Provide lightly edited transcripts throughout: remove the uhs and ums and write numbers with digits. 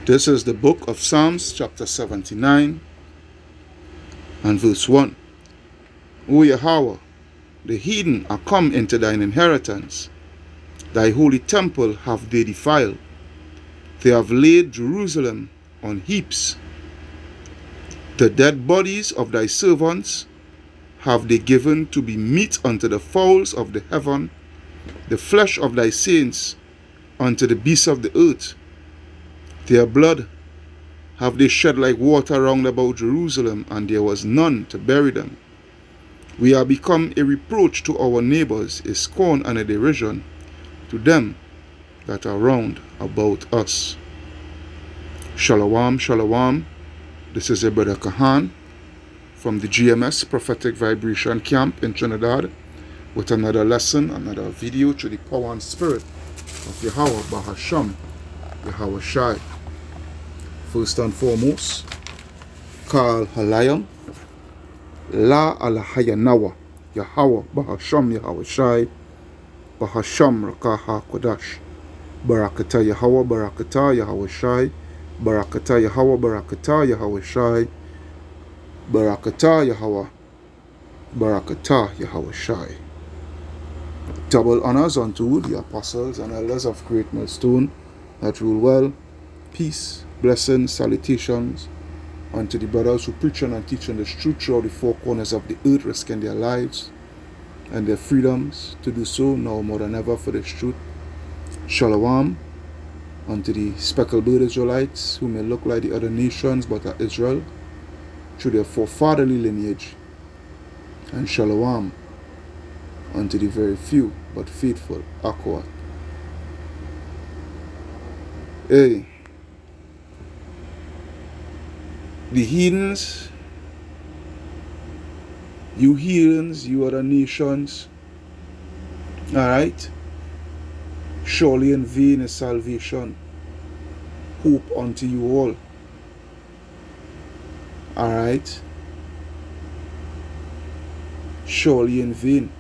This is the book of Psalms, chapter 79, and verse 1. O Yahweh, the heathen are come into thine inheritance. Thy holy temple have they defiled. They have laid Jerusalem on heaps. The dead bodies of thy servants have they given to be meat unto the fowls of the heaven, the flesh of thy saints unto the beasts of the earth. Their blood have they shed like water round about Jerusalem, and there was none to bury them. We are become a reproach to our neighbors, a scorn and a derision to them that are round about us. Shalom, shalom. This is a brother Kahan from the GMS Prophetic Vibration Camp in Trinidad with another lesson, another video through the power and spirit of Yahweh Bahasham, Yahweh Shai. First and foremost, Kal Halayam, La Alahayanawa, Yahweh Bahasham, Yahweh Shai, Bahasham Rakaha Kodash, Barakata Yahweh, Barakata Yahweh Shai, Barakata Yahweh, Barakata Yahweh Shai, Barakata Yahweh, Barakata Yahweh Shai. Double honors unto the apostles and elders of Great Millstone that rule well. Peace, blessings, salutations unto the brothers who preach and teach this truth throughout the four corners of the earth, risking their lives and their freedoms to do so now more than ever for this truth. Shalom unto the speckled bird Israelites who may look like the other nations but are Israel through their forefatherly lineage. And shalom unto the very few but faithful Akwat. Hey, the heathens, you other nations, alright? Surely in vain is salvation, hope unto you all. Alright? Surely in vain.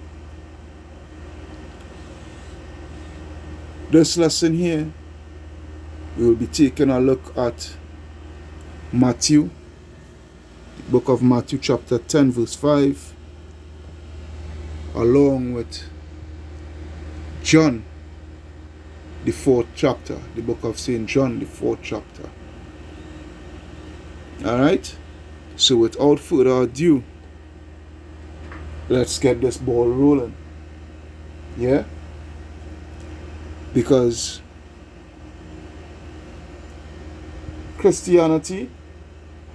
This lesson here, we will be taking a look at Matthew, the book of Matthew chapter 10 verse 5, along with John, the 4th chapter, the book of St. John, the 4th chapter. Alright? So without further ado, let's get this ball rolling. Yeah? Because Christianity,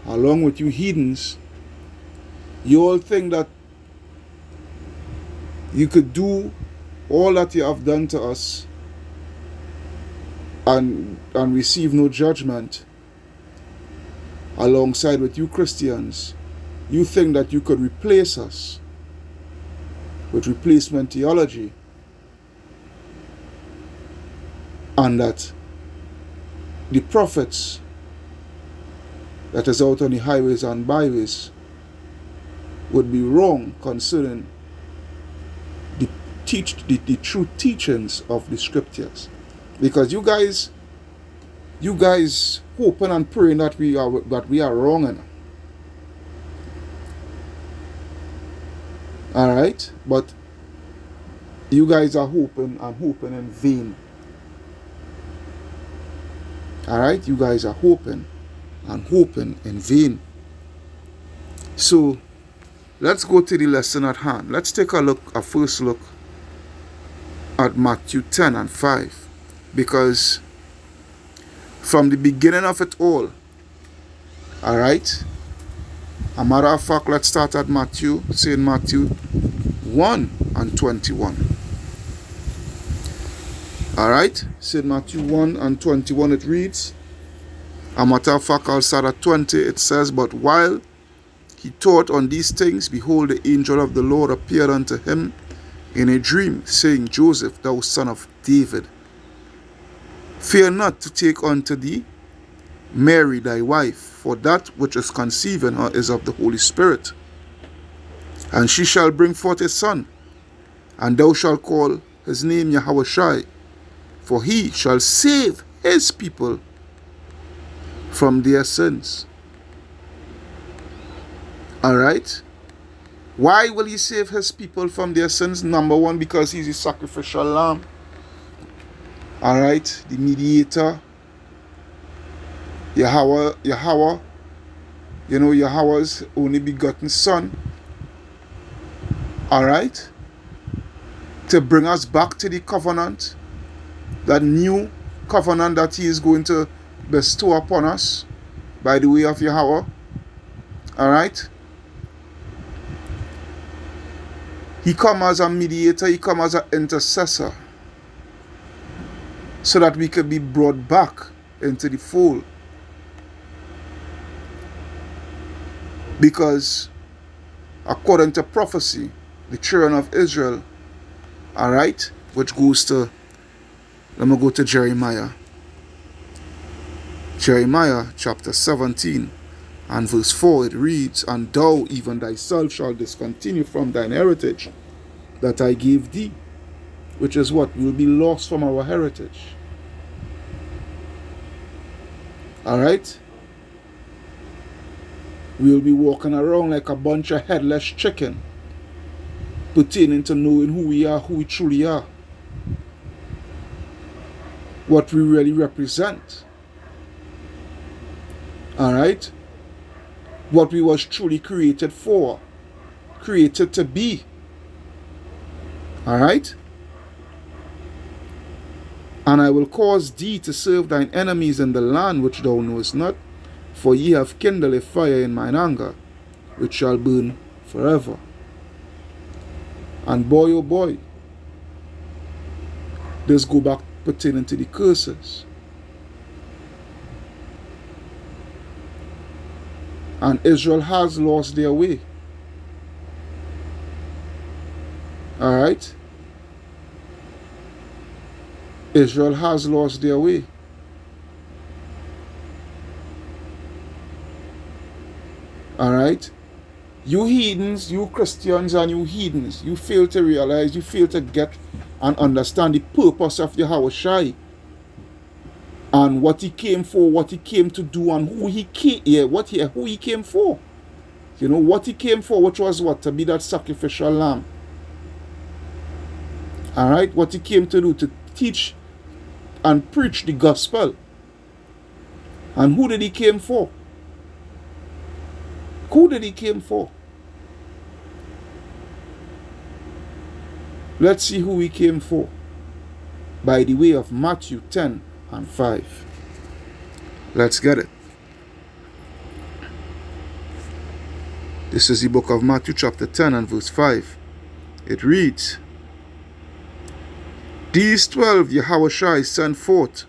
along with you heathens, you all think that you could do all that you have done to us and receive no judgment. Alongside with you Christians, you think that you could replace us with replacement theology, and that the prophets that is out on the highways and byways would be wrong concerning the true teachings of the scriptures. Because you guys hoping and praying that we are wrong enough. Alright? But you guys are hoping in vain. Alright? You guys are hoping in vain. So let's go to the lesson at hand. Let's take a first look at Matthew 10 and 5. Because from the beginning of it all, alright, a matter of fact, let's start at St. Matthew 1 and 21. Alright, St. Matthew 1 and 21, it reads, a matter of fact, I'll start at 20. It says, but while he thought on these things, behold, the angel of the Lord appeared unto him in a dream, saying, Joseph, thou son of David, fear not to take unto thee Mary thy wife, for that which is conceived in her is of the Holy Spirit. And she shall bring forth a son, and thou shalt call his name Yahweh Shai, for he shall save his people from their sins. Alright? Why will he save his people from their sins? Number one, because he's a sacrificial lamb. Alright? The mediator. Yahweh, Yahweh's only begotten son. Alright? To bring us back to the covenant. That new covenant that he is going to bestow upon us by the way of Yahweh. Alright? He come as a mediator, he come as an intercessor, so that we can be brought back into the fold. Because according to prophecy, the children of Israel, alright, which goes to, let me go to Jeremiah. Jeremiah chapter 17 and verse 4, it reads, "And thou even thyself shalt discontinue from thine heritage that I gave thee," which is what? We will be lost from our heritage. Alright? We will be walking around like a bunch of headless chicken, pertaining to knowing who we are, who we truly are, what we really represent. Alright? What we was truly created for, created to be. Alright? "And I will cause thee to serve thine enemies in the land which thou knowest not, for ye have kindled a fire in mine anger, which shall burn forever." And boy, oh boy, this go back pertaining to the curses. And Israel has lost their way. Alright? Israel has lost their way. Alright? You heathens, you Christians and you heathens, you fail to realize, you fail to get and understand the purpose of Yahweh Shai. And what he came for, what he came to do, and who he came, who he came for. You know, what he came for, which was what? To be that sacrificial lamb. Alright? What he came to do, to teach and preach the gospel. And who did he came for? Who did he came for? Let's see who he came for. By the way of Matthew 10 and 5. Let's get it. This is the book of Matthew chapter 10 and verse 5. It reads, "These 12 Yahweh Shai sent forth."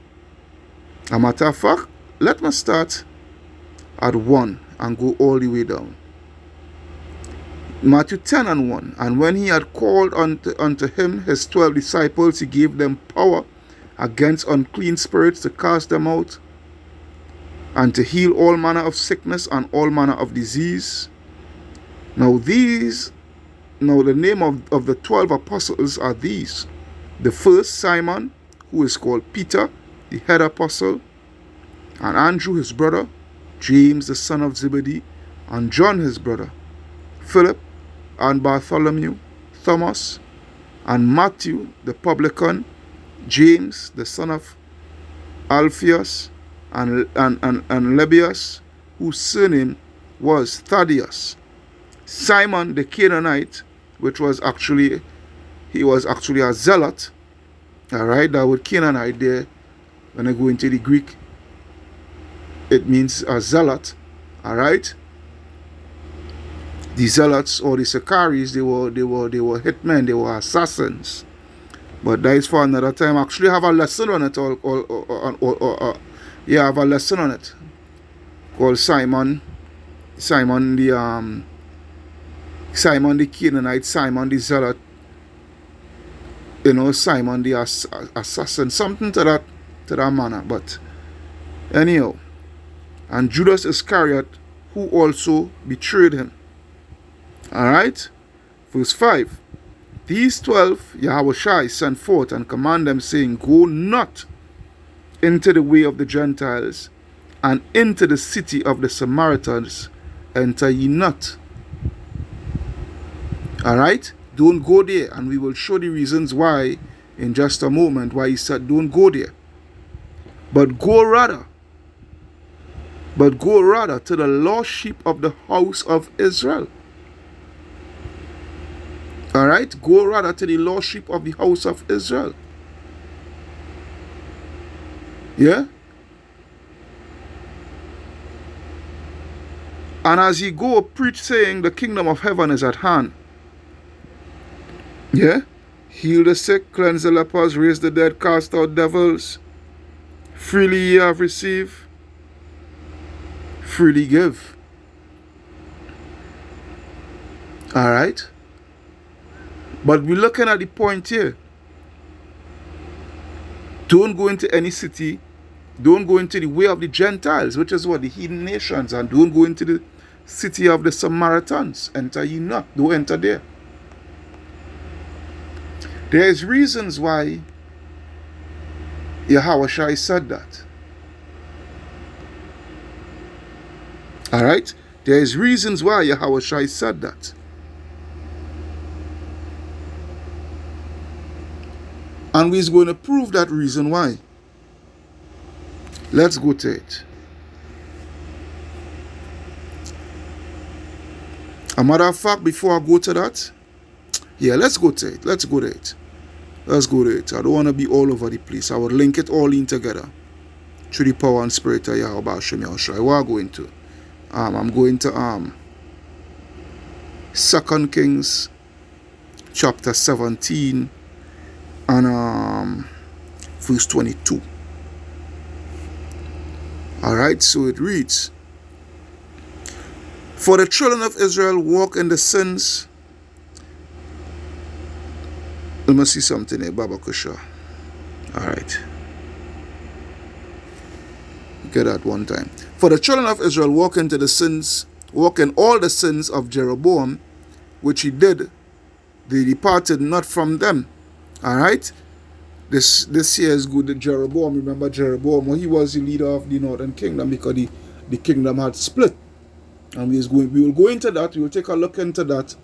A matter of fact, let me start at 1 and go all the way down. Matthew 10 and 1. "And when he had called unto him his 12 disciples, he gave them power against unclean spirits to cast them out, and to heal all manner of sickness and all manner of disease. Now the name of the 12 apostles are these: the first, Simon, who is called Peter, the head apostle, and Andrew his brother, James the son of Zebedee, and John his brother, Philip, and Bartholomew, Thomas, and Matthew the publican, James the son of Alphaeus, and Lebbaeus, whose surname was Thaddeus, Simon the Canaanite, which was actually a zealot. Alright, that word Canaanite there, when I go into the Greek, it means a zealot. Alright? The zealots or the Sicaries, they were hitmen, they were assassins. But that is for another time. I actually have a lesson on it. I have a lesson on it called Simon the Canaanite, Simon the Zealot. You know, Simon the assassin, something to that manner. But anyhow, and Judas Iscariot, who also betrayed him. All right, verse 5. These 12 Yahweh Shai sent forth and command them, saying, Go not into the way of the Gentiles, and into the city of the Samaritans enter ye not. Alright? Don't go there. And we will show the reasons why in just a moment, why he said don't go there. But go rather to the lost sheep of the house of Israel. Alright? Go rather to the lost sheep of the house of Israel. Yeah? And as ye go, preach, saying, the kingdom of heaven is at hand. Yeah? Heal the sick, cleanse the lepers, raise the dead, cast out devils. Freely ye have received, freely give. Alright? But we're looking at the point here. Don't go into any city. Don't go into the way of the Gentiles, which is what the heathen nations, and don't go into the city of the Samaritans. Enter ye not. Don't enter there. There is reasons why Yahushua said that. Alright? There is reasons why Yahushua said that. And we're going to prove that reason why. Let's go to it. A matter of fact, before I go to that, yeah, let's go to it. Let's go to it. Let's go to it. I don't want to be all over the place. I will link it all in together through the power and spirit of Yahweh Hashem Yahushua. What am I going to? I'm going to 2 Kings chapter 17 and verse 22. Alright, so it reads, for the children of Israel walk in the sins. Let me see something here, Baba Kusha. Alright. Get that one time. For the children of Israel walk in all the sins of Jeroboam, which he did. They departed not from them. Alright. This here is good. Jeroboam, remember Jeroboam, well, he was the leader of the northern kingdom because the kingdom had split. And we will go into that. We will take a look into that,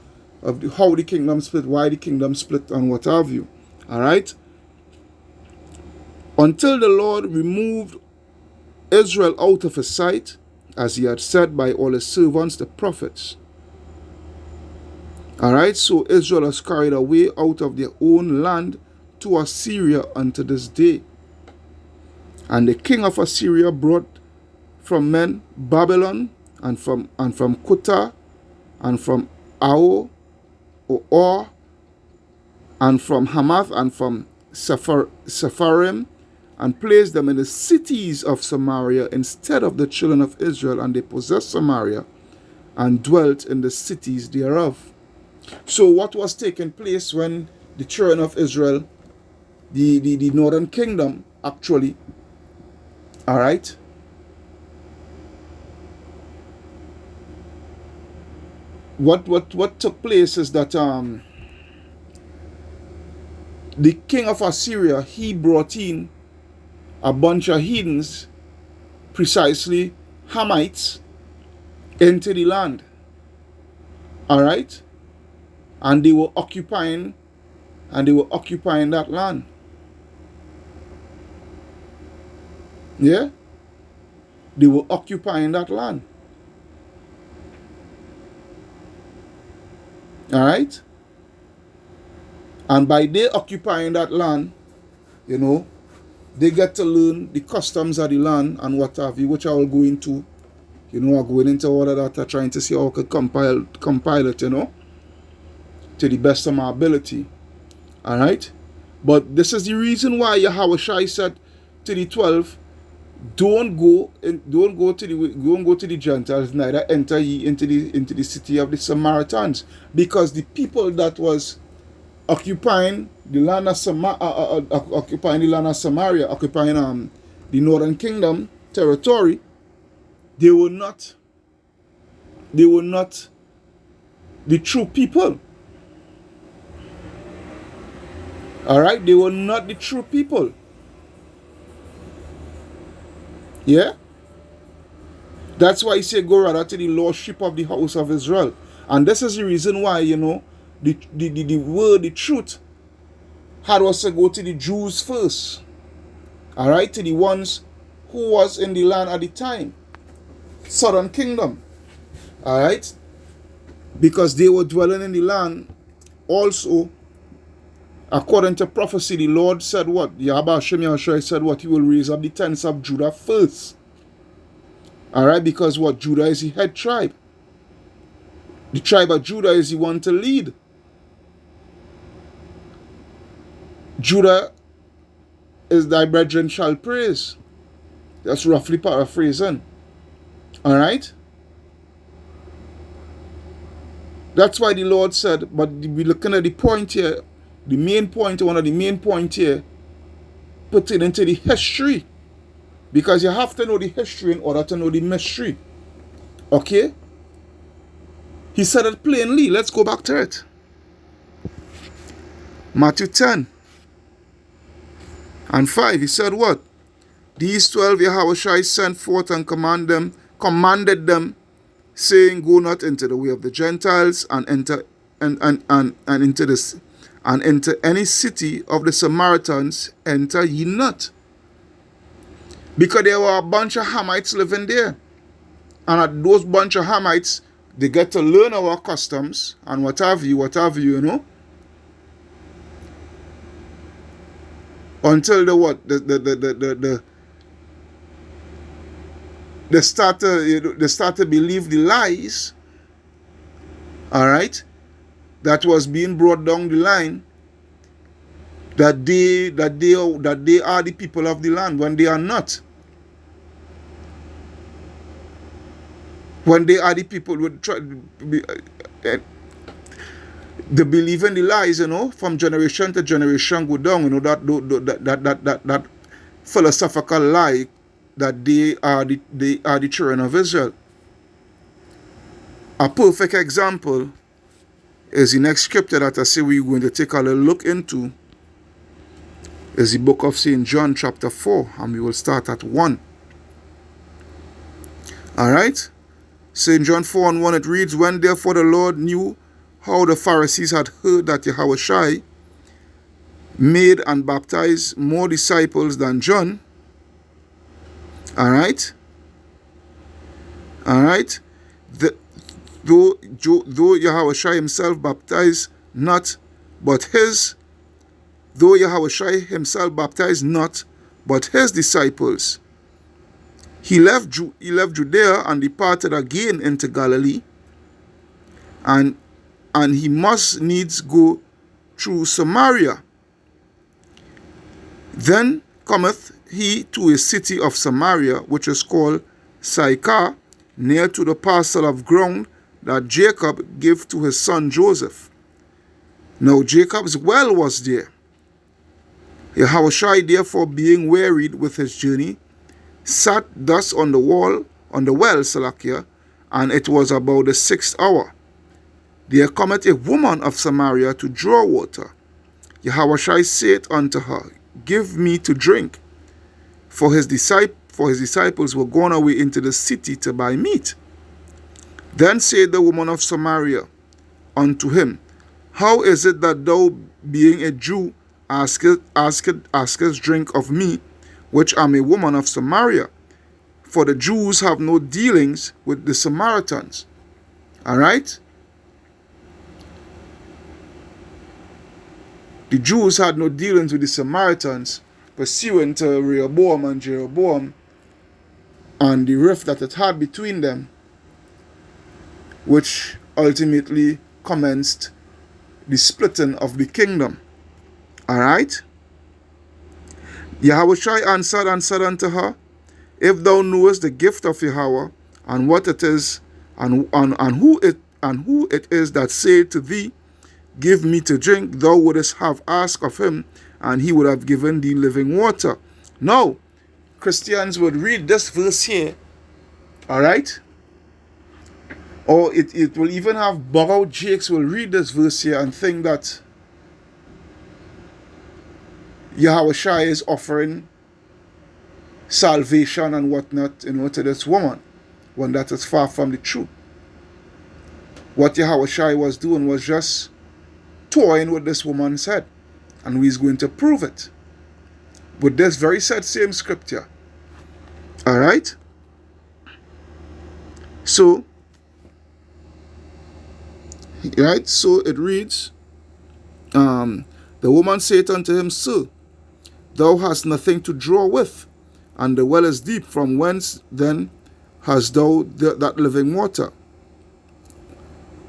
of how the kingdom split, why the kingdom split, and what have you. Alright? Until the Lord removed Israel out of his sight, as he had said by all his servants the prophets. Alright, so Israel has carried away out of their own land to Assyria unto this day. And the king of Assyria brought from men Babylon, and from Kutha, and from Ao, or and from Hamath, and from Sepharim, and placed them in the cities of Samaria instead of the children of Israel, and they possessed Samaria and dwelt in the cities thereof. So what was taking place when the children of Israel, the northern kingdom, actually, alright, what took place is that the king of Assyria, he brought in a bunch of heathens, precisely Hamites, into the land. Alright? And they were occupying that land. Yeah? They were occupying that land. Alright? And by they occupying that land, you know, they get to learn the customs of the land and what have you, which I will go into. You know, I'm going into all of that, I'm trying to see how I could compile it, you know, to the best of my ability. Alright? But this is the reason why Yahushua said to the 12, don't go to the Gentiles, neither enter ye into the city of the Samaritans, because the people that was occupying the land of Samaria, occupying the northern kingdom territory, they were not the true people. Alright, they were not the true people. Yeah? That's why he said, go rather to the lordship of the house of Israel. And this is the reason why, the word, the truth, had us to go to the Jews first. All right, to the ones who was in the land at the time, southern kingdom. All right, because they were dwelling in the land. Also, according to prophecy, the Lord said what? Yahweh Hashem Yahushua said what? He will raise up the tents of Judah first. All right, because what? Judah is the head tribe. The tribe of Judah is the one to lead. Judah is thy brethren shall praise. That's roughly paraphrasing. All right. That's why the Lord said, but we're looking at the point here, the main point, one of the main point here, put it into the history. Because you have to know the history in order to know the mystery. Okay? He said it plainly. Let's go back to it. Matthew 10 and 5. He said what? These 12 Yahushua sent forth and commanded them, saying, go not into the way of the Gentiles and into any city of the Samaritans enter ye not. Because there were a bunch of Hamites living there. And at those bunch of Hamites, they get to learn our customs and what have you, Until the what? They start to believe the lies, all right, that was being brought down the line, that they are the people of the land when they are not. When they are the people who try they believe in the lies, from generation to generation go down, that philosophical lie that they are the children of Israel. A perfect example is the next scripture that I say we're going to take a little look into, is the book of St. John chapter 4, and we will start at 1. All right? St. John 4 and 1, it reads, when therefore the Lord knew how the Pharisees had heard that Yahushua made and baptized more disciples than John. All right? All right? Though Yahushua himself baptized not, but his disciples. He left Judea and departed again into Galilee, and he must needs go through Samaria. Then cometh he to a city of Samaria, which is called Sychar, near to the parcel of ground that Jacob gave to his son Joseph. Now Jacob's well was there. Yahushua therefore, being wearied with his journey, sat thus on the well, Salakia, and it was about the 6th hour. There cometh a woman of Samaria to draw water. Yahushua said unto her, give me to drink. For his disciples were gone away into the city to buy meat. Then said the woman of Samaria unto him, how is it that thou, being a Jew, askest drink of me, which am a woman of Samaria? For the Jews have no dealings with the Samaritans. All right? The Jews had no dealings with the Samaritans, pursuant to Rehoboam and Jeroboam and the rift that it had between them, which ultimately commenced the splitting of the kingdom. All right? Yahushua answered and said unto her, if thou knewest the gift of Yahweh, and what it is, and who it is that said to thee, give me to drink, thou wouldest have asked of him, and he would have given thee living water. Now, Christians would read this verse here, all right? Or it will even have borrowed Jakes will read this verse here and think that Yahushua is offering salvation and whatnot, to this woman. when that is far from the truth. What Yahushua was doing was just toying with this woman's head, and he's going to prove it with this very same scripture. All right? So, right? So it reads, the woman said unto him, Sir, thou hast nothing to draw with, and the well is deep. From whence then hast thou that living water?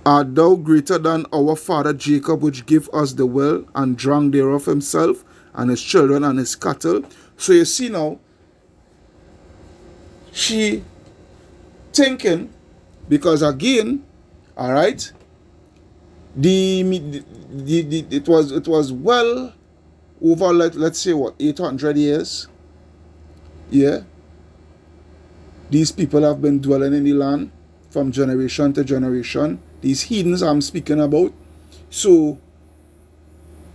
Art thou greater than our father Jacob, which gave us the well, and drank thereof himself, and his children, and his cattle? So you see now, she thinking, because again, all right, it was well over, let's say, what, 800 years. Yeah, these people have been dwelling in the land from generation to generation. These heathens I'm speaking about. So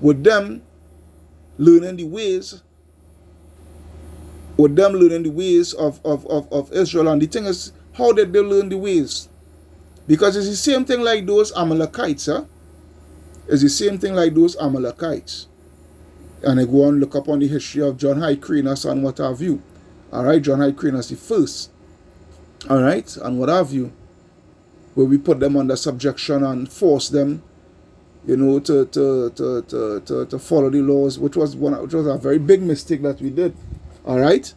with them learning the ways of Israel, and the thing is, how did they learn the ways? Because it's the same thing like those Amalekites. It's the same thing like those Amalekites. And I go and look up on the history of John Hyrcanus and what have you. Alright, John Hyrcanus the first. Alright, and what have you. Where we put them under subjection and force them, you know, to follow the laws, which was a very big mistake that we did. Alright?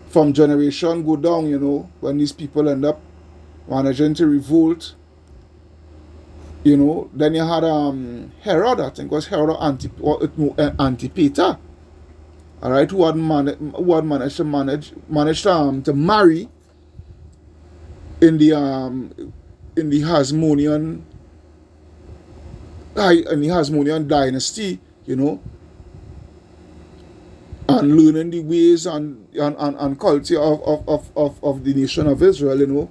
From generation go down, you know, when these people end up managing to revolt, you know, then you had Herod, I think it was Herod Antipater, all right, who had managed to marry in the Hasmonean dynasty, you know, and learning the ways and culture of the nation of Israel, you know.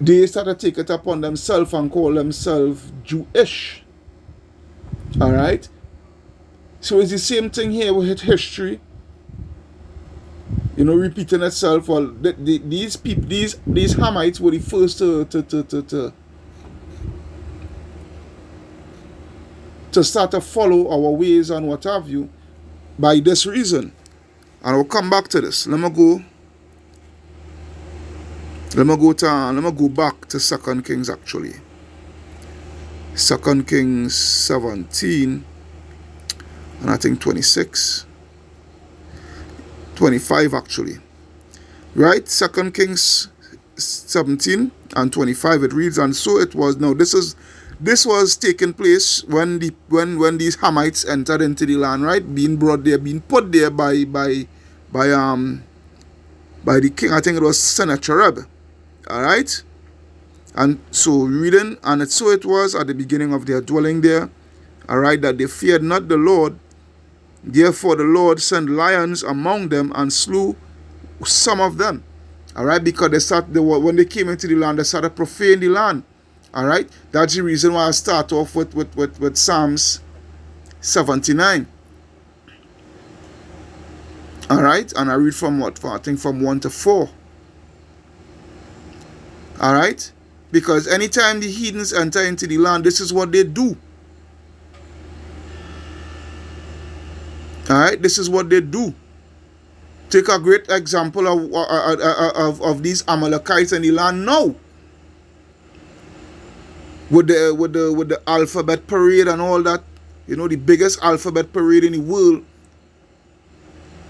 They started to take it upon themselves and call themselves Jewish. Alright? So it's the same thing here with history. You know, repeating itself. Well, these Hamites were the first to start to follow our ways and what have you by this reason. And I'll come back to this. Let me go back to 2 Kings actually. 2 Kings 17 and I think 26. 25 actually. Right? 2 Kings 17 and 25 it reads, and so it was. Now this was taking place when these Hamites entered into the land, right? Being brought there, being put there by the king, I think it was Sennacherib. Alright? And so reading, and so it was at the beginning of their dwelling there, alright, that they feared not the Lord. Therefore the Lord sent lions among them and slew some of them. Alright, because when they came into the land, they started profaning the land. Alright, that's the reason why I start off with Psalms 79. Alright, and I read from I think from 1 to 4. Alright, because anytime the heathens enter into the land, this is what they do. Alright, this is what they do. Take a great example of these Amalekites in the land now. With the alphabet parade and all that. You know, the biggest alphabet parade in the world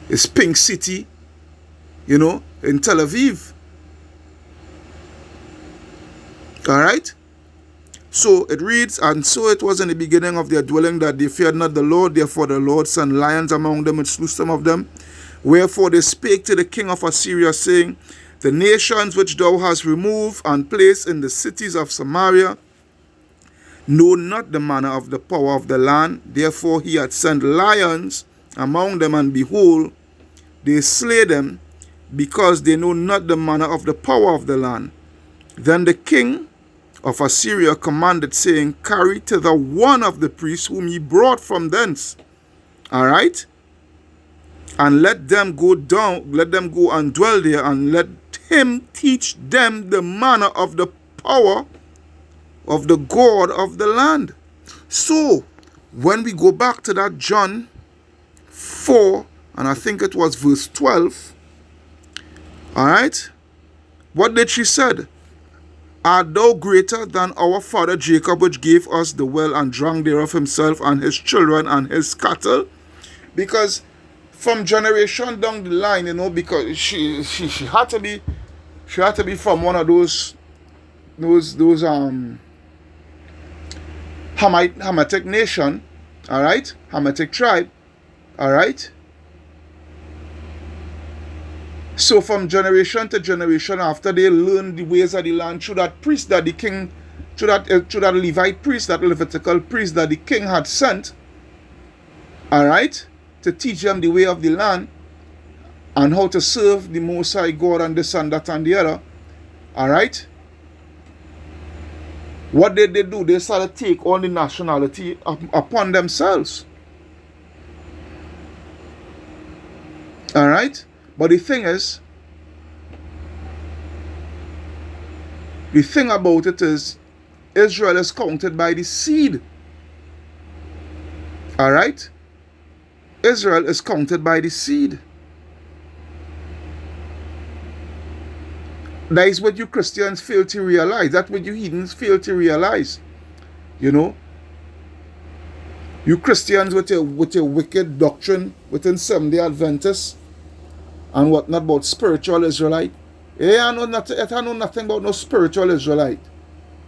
is Pink City, you know, in Tel Aviv. Alright? So it reads, and so it was in the beginning of their dwelling that they feared not the Lord. Therefore the Lord sent lions among them and slew some of them. Wherefore they spake to the king of Assyria, saying, the nations which thou hast removed and placed in the cities of Samaria know not the manner of the power of the land. Therefore he had sent lions among them, and behold, they slay them, because they know not the manner of the power of the land. Then the king of Assyria commanded, saying, carry thither one of the priests whom ye brought from thence. Alright? and let them go and dwell there, and let him teach them the manner of the power of the God of the land. So, when we go back to that John 4, and I think it was verse 12, all right, what did she said? Art thou greater than our father Jacob, which gave us the well and drank thereof himself and his children and his cattle? Because from generation down the line, because she had to be from one of those Hamitic nation, all right, Hamitic tribe, all right. So from generation to generation, after they learned the ways of the land through that priest that the king, through that Levite priest, that Levitical priest that the king had sent, all right, to teach them the way of the land and how to serve the Most High God and this and that and the other, all right. What did they do? They started to take all the nationality upon themselves. All right? But the thing about it is, Israel is counted by the seed. All right? Israel is counted by the seed. That is what you Christians fail to realize. That's what you heathens fail to realize. You Christians with your wicked doctrine within Seventh-day Adventists and whatnot about spiritual Israelite. I know nothing about no spiritual Israelite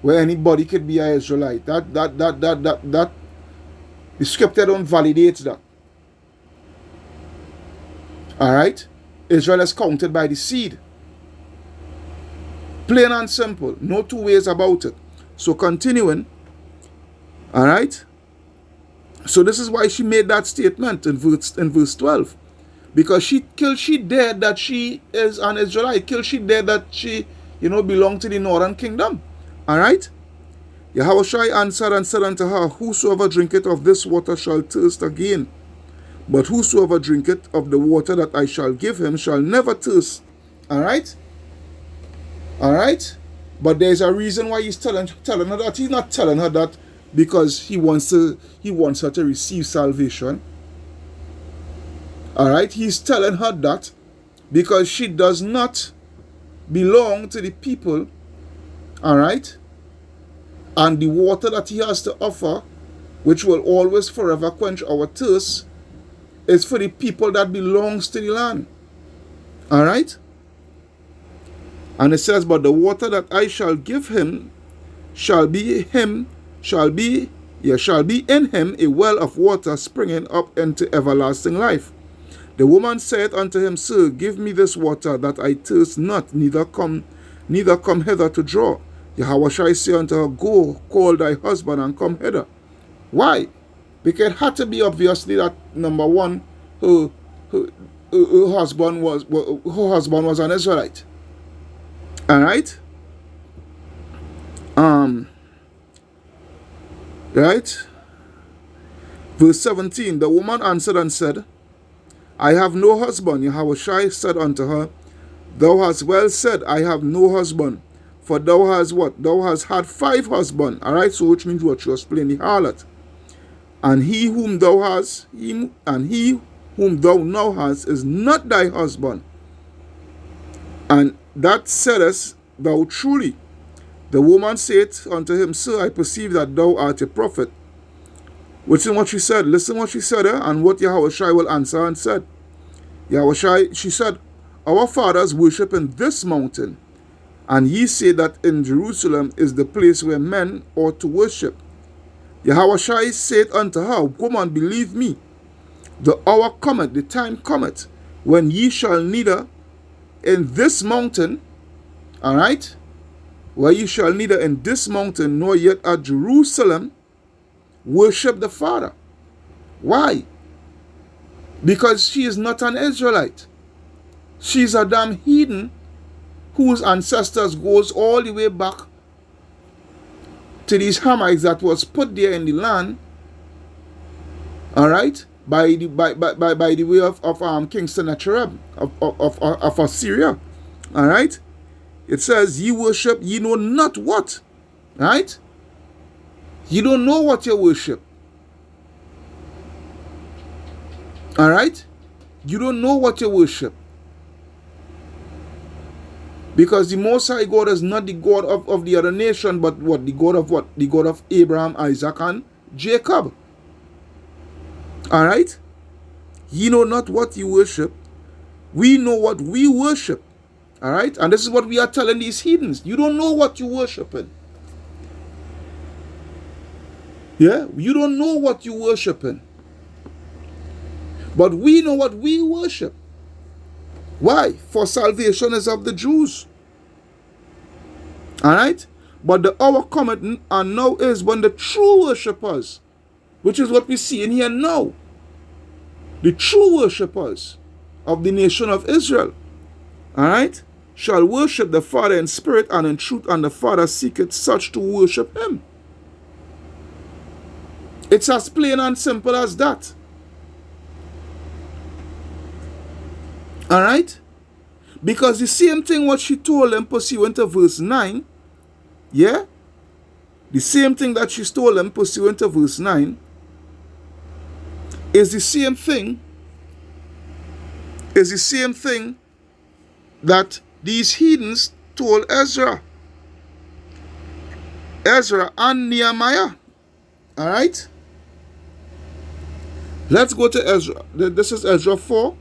where anybody could be an Israelite. That the scripture don't validate that. Alright? Israel is counted by the seed. Plain and simple. No two ways about it. So continuing. Alright? So this is why she made that statement in verse 12. Because she dared that she is an Israelite. She dared that she, belong to the northern kingdom. Alright? Yahushua answered and said unto her, whosoever drinketh of this water shall thirst again. But whosoever drinketh of the water that I shall give him shall never thirst. Alright? Alright? But there's a reason why he's telling her that. He's not telling her that because he wants her to receive salvation. Alright? He's telling her that because she does not belong to the people. Alright? And the water that he has to offer, which will always forever quench our thirst, is for the people that belongs to the land. Alright? And it says, but the water that I shall give him shall be in him a well of water springing up into everlasting life. The woman said unto him, Sir, give me this water that I thirst not, neither come hither to draw. Yahushua said unto her, Go, call thy husband and come hither. Why? Because it had to be obviously that, number one, her husband was an Israelite. Alright? Right? Verse 17, the woman answered and said, I have no husband. Yahushua said unto her, Thou hast well said, I have no husband. For thou hast what? Thou hast had 5 husbands. Alright, so which means what? She was playing the harlot. And he whom thou now hast is not thy husband. And that saidest thou truly. The woman said unto him, Sir, I perceive that thou art a prophet. Listen what she said. Listen what she said, and what Yahushua will answer and said. Yahushua, she said, Our fathers worship in this mountain, and ye say that in Jerusalem is the place where men ought to worship. Yahushua said unto her, Woman, believe me, the hour cometh, the time cometh, when ye shall neither in this mountain, alright, where ye shall neither in this mountain nor yet at Jerusalem worship the Father. Why? Because she is not an Israelite. She's a damn heathen whose ancestors goes all the way back to these Hamites that was put there in the land, alright, by the way of King Sennacherib of Assyria. All right. It says, ye worship, ye know not what. Right? You don't know what you worship. All right? You don't know what you worship. Because the Most High God is not the God of the other nation, but what? The God of what? The God of Abraham, Isaac, and Jacob. All right? Ye know not what you worship. We know what we worship. All right? And this is what we are telling these heathens. You don't know what you worshiping. Yeah? You don't know what you worshiping. But we know what we worship. Why? For salvation is of the Jews. Alright? But the hour cometh and now is when the true worshippers, which is what we see in here now, the true worshippers of the nation of Israel, alright, shall worship the Father in spirit and in truth, and the Father seeketh such to worship him. It's as plain and simple as that. Alright? Because the same thing what she told them pursuant to verse 9, yeah? The same thing that she told them pursuant to verse 9 is the same thing, that these heathens told Ezra and Nehemiah. Alright? Let's go to Ezra. This is Ezra 4.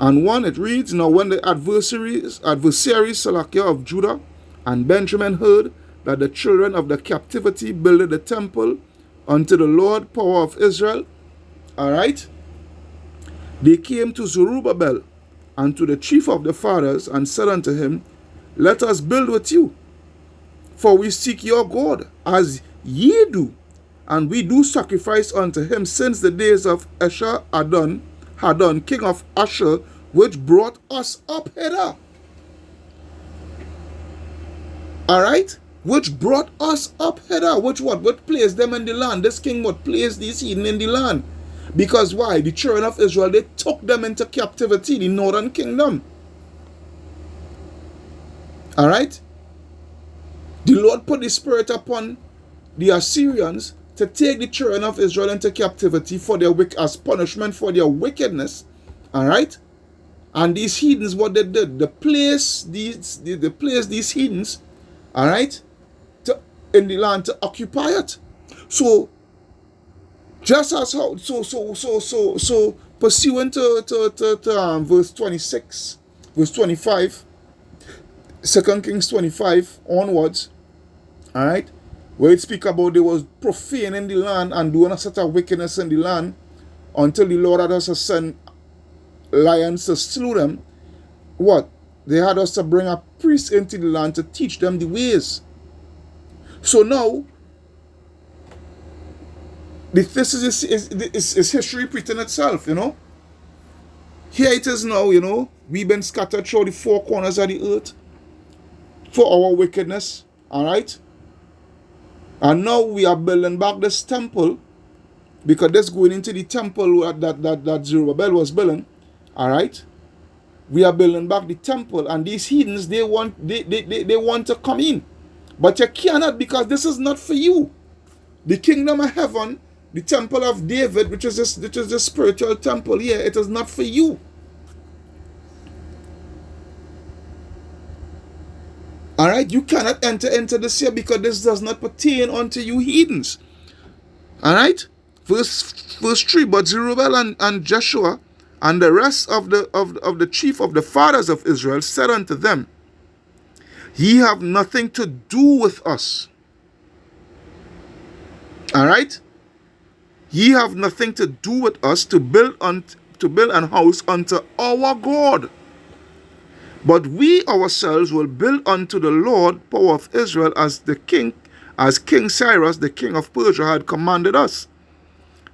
And 1, it reads, now when the adversaries Salakiah of Judah and Benjamin heard that the children of the captivity builded the temple unto the Lord power of Israel, alright, they came to Zerubbabel and to the chief of the fathers and said unto him, let us build with you, for we seek your God, as ye do, and we do sacrifice unto him since the days of Esarhaddon, king of Ashur, which brought us up hither. Alright? Which brought us up hither. Which what? What placed them in the land? This king what placed these heathen in the land? Because why? The children of Israel, they took them into captivity, the northern kingdom. Alright? The Lord put the spirit upon the Assyrians to take the children of Israel into captivity for their as punishment for their wickedness. Alright? And these heathens, what they did, they placed these heathens, alright, in the land to occupy it. So just as how so pursuant to verse 26, verse 25, 2 Kings 25 onwards, alright, where it speak about they was profaning the land and doing a sort of wickedness in the land until the Lord had us to send lions to slew them. What? They had us to bring a priest into the land to teach them the ways. So now, this is history repeating itself, you know. Here it is now, you know. We've been scattered through the four corners of the earth for our wickedness, alright? And now we are building back this temple, because this going into the temple that Zerubbabel was building. Alright? We are building back the temple, and these heathens, they want to come in. But you cannot, because this is not for you. The kingdom of heaven, the temple of David, which is the spiritual temple here, it is not for you. Alright? You cannot enter into this here because this does not pertain unto you heathens. Alright? Verse 3, but Zerubbabel and Joshua and the rest of the chief of the fathers of Israel said unto them, ye have nothing to do with us. Alright? Ye have nothing to do with us to build an house unto our God. But we ourselves will build unto the Lord power of Israel, as King Cyrus, the king of Persia, had commanded us.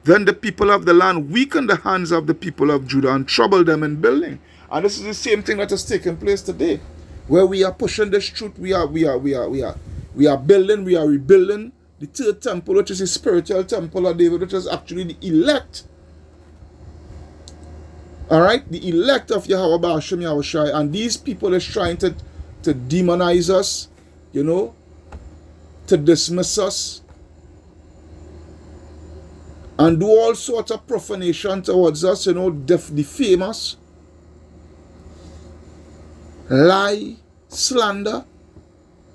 Then the people of the land weakened the hands of the people of Judah and troubled them in building. And this is the same thing that is taking place today, where we are pushing this truth. We are building, we are rebuilding the third temple, which is the spiritual temple of David, which is actually the elect. All right, the elect of Yahweh Ba'ashem Yahushai, and these people is trying to demonize us, you know, to dismiss us, and do all sorts of profanation towards us, you know, defame us, lie, slander.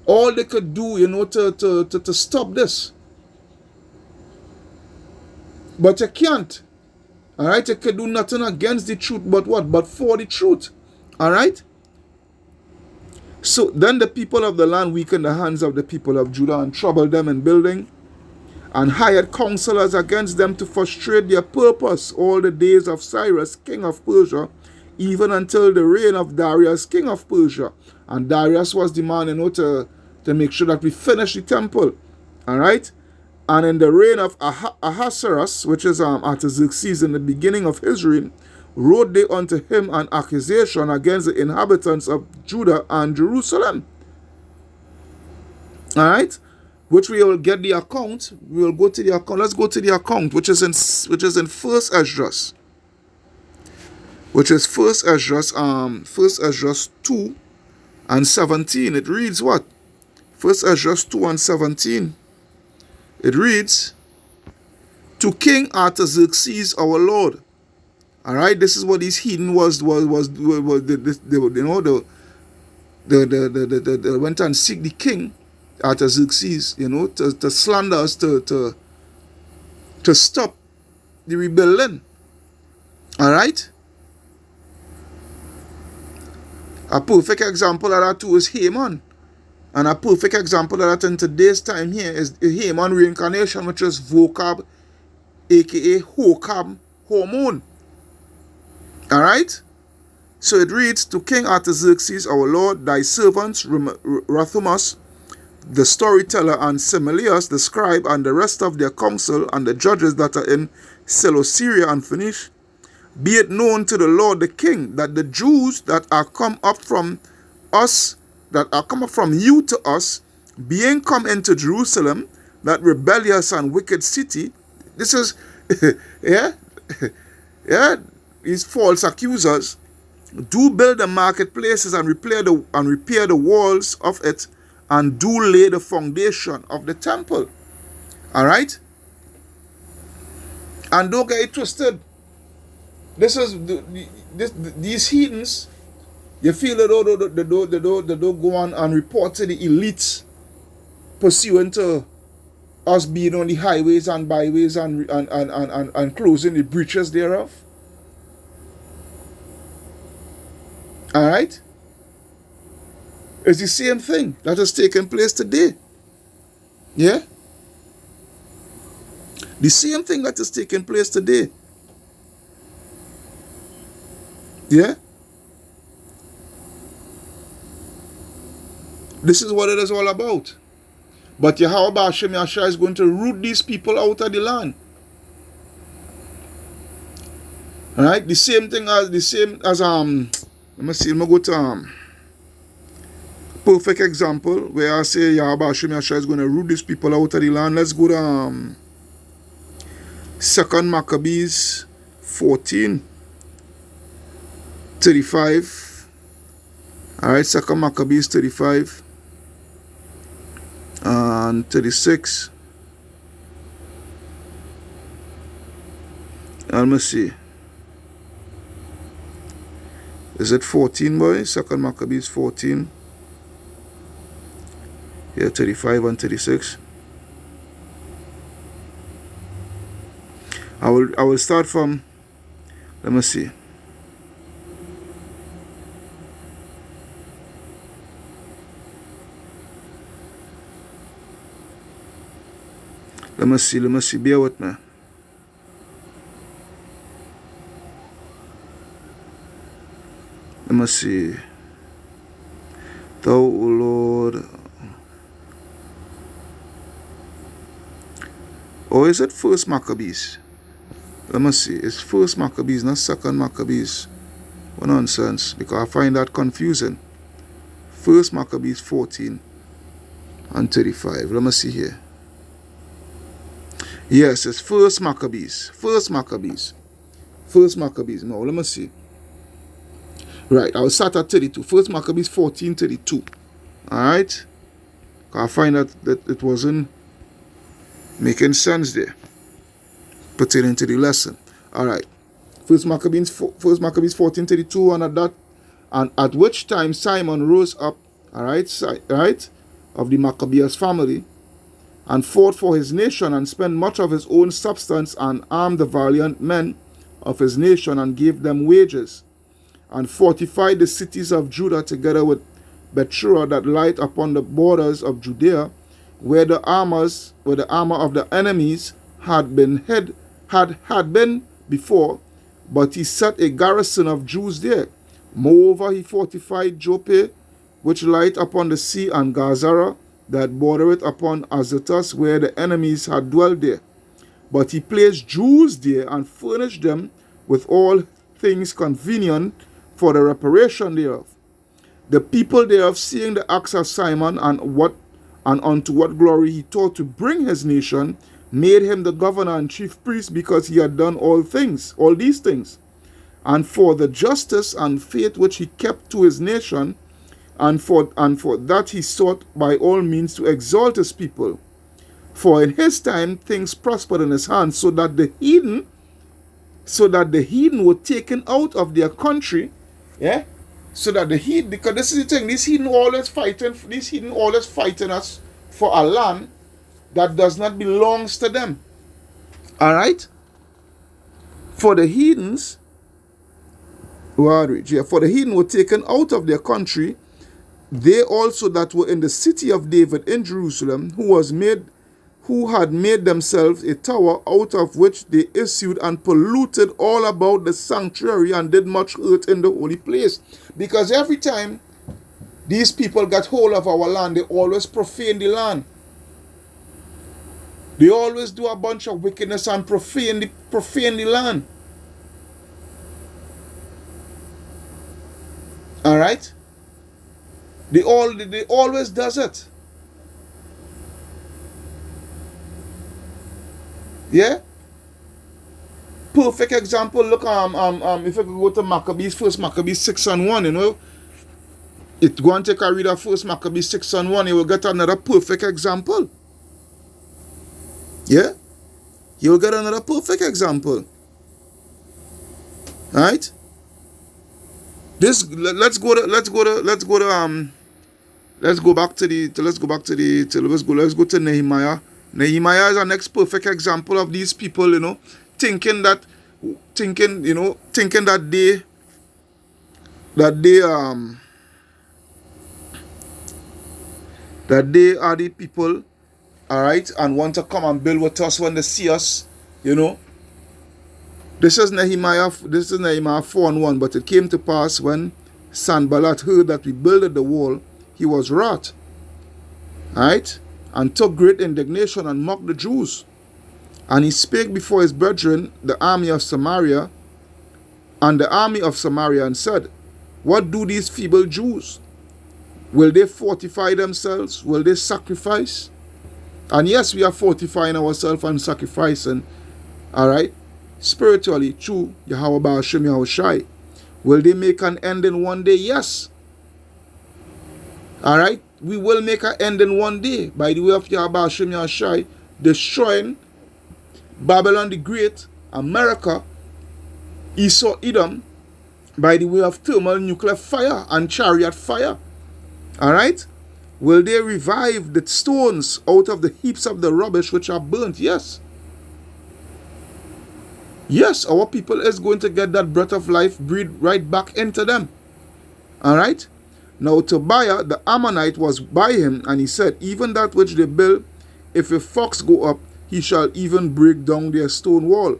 All they could do, you know, to stop this. But you can't. All right, you can do nothing against the truth, but what? But for the truth. All right. So then the people of the land weakened the hands of the people of Judah and troubled them in building, and hired counselors against them to frustrate their purpose all the days of Cyrus, king of Persia, even until the reign of Darius, king of Persia. And Darius was the man, you know, to make sure that we finish the temple. All right. And in the reign of Ahasuerus, which is Artaxerxes, in the beginning of his reign, wrote they unto him an accusation against the inhabitants of Judah and Jerusalem. All right, which we will get the account. We will go to the account. Let's go to the account, which is in First Esdras, which is First Esdras 2 and 17. It reads what? First Esdras 2 and 17. It reads, to King Artaxerxes our Lord. All right, this is what these heathen was they went and seek the king Artaxerxes, you know, to slander us, to stop the rebellion. All right. A perfect example of that too is Haman. And a perfect example of that in today's time here is Haman reincarnation, which is vocab, aka Hokab, hormone. Alright? So it reads, to King Artaxerxes our Lord, thy servants Rathumus, the storyteller, and Simelius, the scribe, and the rest of their council, and the judges that are in Seleucia and Phoenicia, be it known to the Lord the King, that the Jews that are come up from us, that are come up from you to us, being come into Jerusalem, that rebellious and wicked city. This is, these false accusers do build the marketplaces and repair the walls of it, and do lay the foundation of the temple. All right, and don't get it twisted. This is these heathens. You feel that they don't go on and report to the elites pursuant to us being on the highways and byways and closing the breaches thereof. All right? It's the same thing that is taking place today. Yeah? The same thing that is taking place today. Yeah? This is what it is all about. But Yahweh Ba'ashem Yahushai is going to root these people out of the land. Alright? The same as let me see, let me go to perfect example where I say Yahweh Ba'ashem Yahushai is going to root these people out of the land. Let's go to 2 Maccabees 14:35. Alright, 2 Maccabees 35 and 36. Let me see. Is it 14, boy? 2 Maccabees 14. Yeah, 35 and 36. I will start from, let me see. Let me see, bear with me. Let me see. Thou, O Lord. Or is it 1 Maccabees? Let me see. It's 1 Maccabees, not 2 Maccabees. What nonsense. Because I find that confusing. 1 Maccabees 14 and 35. Let me see here. Yes, it's 1 Maccabees. 1 Maccabees. 1 Maccabees. No, let me see. Right, I'll start at 32. First Maccabees 14:32. Alright? I find that it wasn't making sense there, pertaining to the lesson. Alright. First Maccabees 14:32, and at which time Simon rose up, right, of the Maccabeus family, and fought for his nation, and spent much of his own substance, and armed the valiant men of his nation, and gave them wages, and fortified the cities of Judah together with Bethsura that light upon the borders of Judea, where the armor of the enemies had been before, but he set a garrison of Jews there. Moreover, he fortified Joppe, which light upon the sea, and Gazara, that bordereth upon Azotus, where the enemies had dwelt there. But he placed Jews there, and furnished them with all things convenient for the reparation thereof. The people thereof, seeing the acts of Simon, and unto what glory he taught to bring his nation, made him the governor and chief priest, because he had done all these things. And for the justice and faith which he kept to his nation, and for that he sought by all means to exalt his people. For in his time things prospered in his hands, so that the heathen were taken out of their country. Yeah? So that the heathen, because this is the thing, these heathen always fighting us for a land that does not belong to them. Alright? For the heathens, for the heathen were taken out of their country, they also that were in the city of David in Jerusalem, who had made themselves a tower, out of which they issued and polluted all about the sanctuary, and did much hurt in the holy place. Because every time these people got hold of our land, they always profane the land. They always do a bunch of wickedness and profane the land. Alright? They always does it. Yeah? Perfect example. Look, if you go to Maccabees, first Maccabees 6:1, you know, it go and take a read of first Maccabees 6:1, you will get another perfect example. Yeah? You will get another perfect example. Right? Let's go to Nehemiah. Nehemiah is our next perfect example of these people, you know, thinking that they are the people, all right, and want to come and build with us when they see us, you know. This is Nehemiah 4:1. But it came to pass, when Sanballat heard that we builded the wall, he was wroth, right, and took great indignation, and mocked the Jews. And he spake before his brethren, the army of Samaria, and said, what do these feeble Jews? Will they fortify themselves? Will they sacrifice? And yes, we are fortifying ourselves and sacrificing, all right, spiritually, through Yahweh Ba'ashem Yahushai. Will they make an end in one day? Yes. All right, we will make an end in one day by the way of Yahweh Ba'ashem Yahushai destroying Babylon the Great, America, Esau, Edom, by the way of thermal nuclear fire and chariot fire. All right. Will they revive the stones out of the heaps of the rubbish which are burnt? Yes. Yes, our people is going to get that breath of life breathed right back into them. All right. Now Tobiah the Ammonite was by him, and he said, even that which they build, if a fox go up, he shall even break down their stone wall.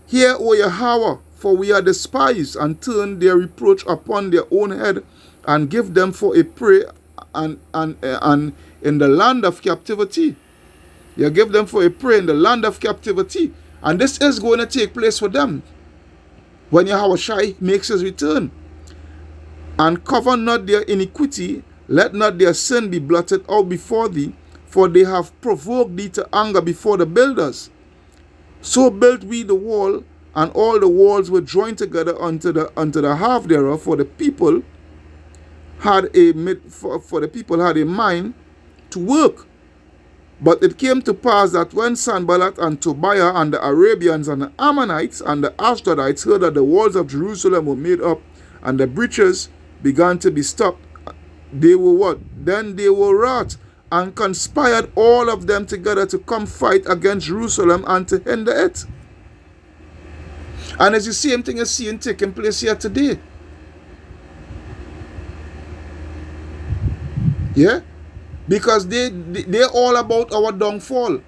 Hear, O Yahweh, for we are despised, and turn their reproach upon their own head, and give them for a prey and in the land of captivity. You give them for a prey in the land of captivity. And this is going to take place with them when Yahushua makes his return. And cover not their iniquity, let not their sin be blotted out before thee, for they have provoked thee to anger before the builders. So built we the wall and all the walls were joined together unto the half thereof, for the people had a mind to work. But it came to pass that when Sanballat and Tobiah and the Arabians and the Ammonites and the Ashdodites heard that the walls of Jerusalem were made up and the breaches began to be stopped, they were what? Then they were wroth and conspired all of them together to come fight against Jerusalem and to hinder it. And it's the same thing as seeing taking place here today. Yeah? Because they're all about our downfall.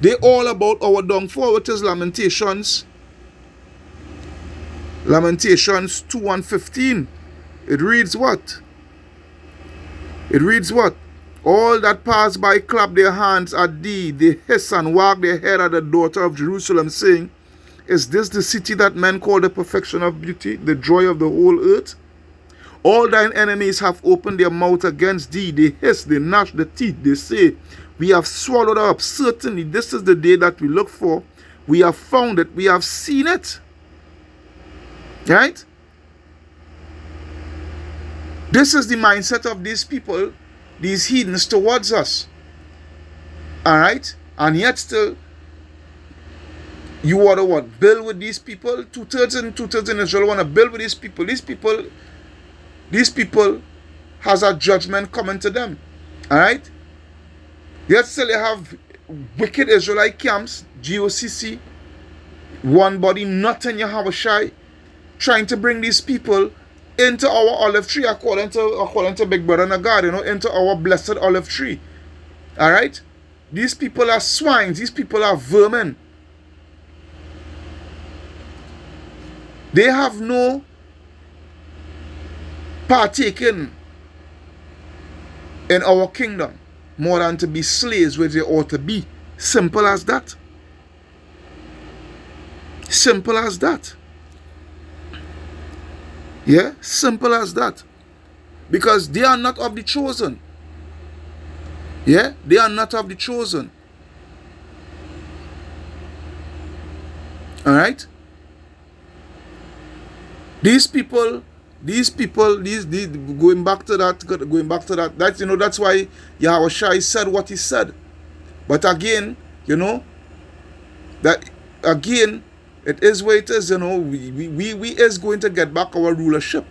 They're all about our downfall, which is Lamentations 2 and 15. It reads what? It reads what? All that pass by clap their hands at thee, they hiss and wag their head at the daughter of Jerusalem, saying, Is this the city that men call the perfection of beauty, the joy of the whole earth? All thine enemies have opened their mouth against thee. They hiss, they gnash the teeth. They say, We have swallowed her up. Certainly, this is the day that we look for. We have found it. We have seen it. Right? This is the mindset of these people, these heathens towards us. Alright? And yet still, you want to what? Build with these people? Two-thirds in Israel want to build with these people. These people has a judgment coming to them. Alright? Yet still you have wicked Israelite camps, GOCC, one body, nothing Yahushai, trying to bring these people into our olive tree, according to Big Brother Nagad, into our blessed olive tree. Alright? These people are swines. These people are vermin. They have no partaking in our kingdom more than to be slaves where they ought to be. Simple as that. Simple as that. Yeah, simple as that. Because they are not of the chosen. Yeah, they are not of the chosen. Alright? These people, going back to that, that's why Yahushua said what he said. But again, that again, it is what it is, we is going to get back our rulership.